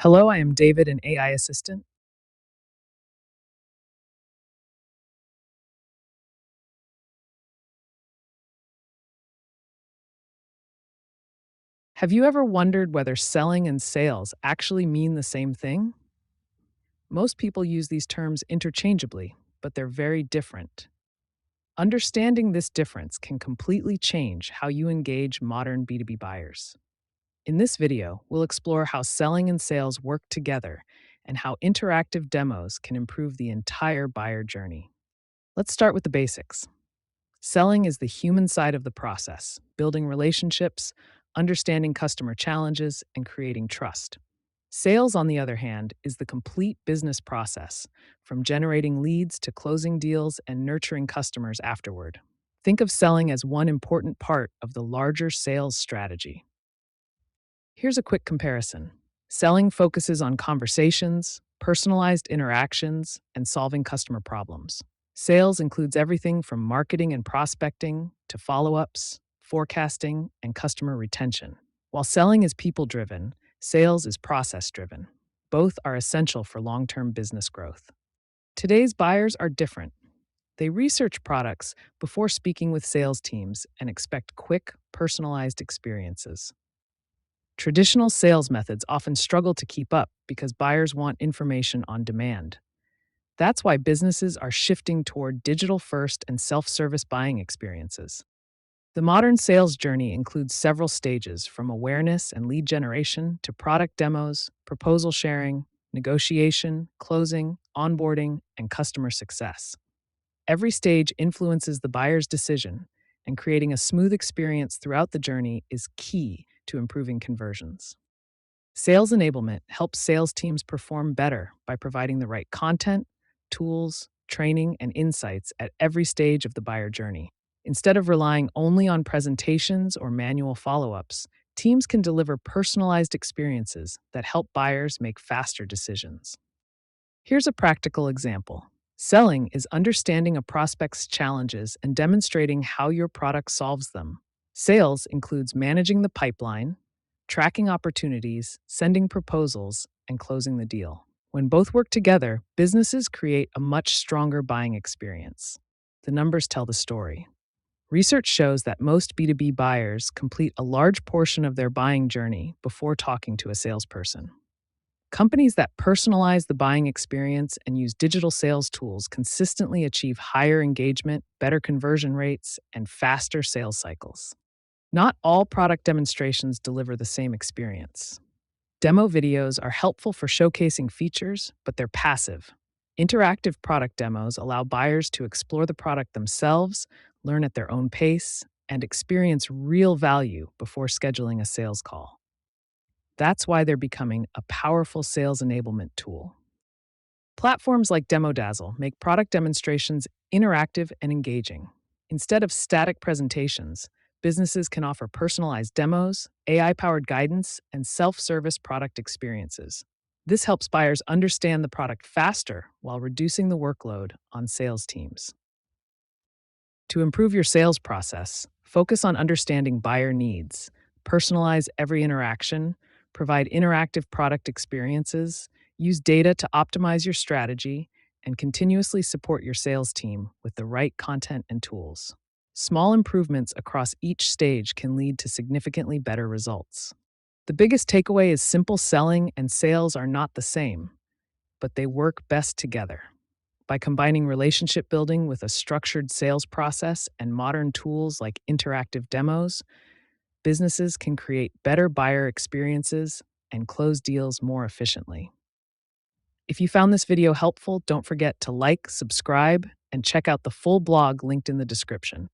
Hello, I am David, an AI assistant. Have you ever wondered whether selling and sales actually mean the same thing? Most people use these terms interchangeably, but they're very different. Understanding this difference can completely change how you engage modern B2B buyers. In this video, we'll explore how selling and sales work together and how interactive demos can improve the entire buyer journey. Let's start with the basics. Selling is the human side of the process, building relationships, understanding customer challenges, and creating trust. Sales, on the other hand, is the complete business process, from generating leads to closing deals and nurturing customers afterward. Think of selling as one important part of the larger sales strategy. Here's a quick comparison. Selling focuses on conversations, personalized interactions, and solving customer problems. Sales includes everything from marketing and prospecting to follow ups, forecasting, and customer retention. While selling is people driven, sales is process driven. Both are essential for long term business growth. Today's buyers are different. They research products before speaking with sales teams and expect quick, personalized experiences. Traditional sales methods often struggle to keep up because buyers want information on demand. That's why businesses are shifting toward digital first and self service buying experiences. The modern sales journey includes several stages from awareness and lead generation to product demos, proposal sharing, negotiation, closing, onboarding, and customer success. Every stage influences the buyer's decision, and creating a smooth experience throughout the journey is key to improving conversions. Sales enablement helps sales teams perform better by providing the right content, tools, training, and insights at every stage of the buyer journey. Instead of relying only on presentations or manual follow ups, teams can deliver personalized experiences that help buyers make faster decisions. Here's a practical example. Selling is understanding a prospect's challenges and demonstrating how your product solves them. Sales includes managing the pipeline, tracking opportunities, sending proposals, and closing the deal. When both work together, businesses create a much stronger buying experience. The numbers tell the story. Research shows that most B2B buyers complete a large portion of their buying journey before talking to a salesperson. Companies that personalize the buying experience and use digital sales tools consistently achieve higher engagement, better conversion rates, and faster sales cycles. Not all product demonstrations deliver the same experience. Demo videos are helpful for showcasing features, but they're passive. Interactive product demos allow buyers to explore the product themselves, learn at their own pace, and experience real value before scheduling a sales call. That's why they're becoming a powerful sales enablement tool. Platforms like DemoDazzle make product demonstrations interactive and engaging. Instead of static presentations, businesses can offer personalized demos, AI powered guidance, and self service product experiences. This helps buyers understand the product faster while reducing the workload on sales teams. To improve your sales process, focus on understanding buyer needs, personalize every interaction, provide interactive product experiences, use data to optimize your strategy, and continuously support your sales team with the right content and tools. Small improvements across each stage can lead to significantly better results. The biggest takeaway is simple selling and sales are not the same, but they work best together. By combining relationship building with a structured sales process and modern tools like interactive demos, businesses can create better buyer experiences and close deals more efficiently. If you found this video helpful, don't forget to like, subscribe, and check out the full blog linked in the description.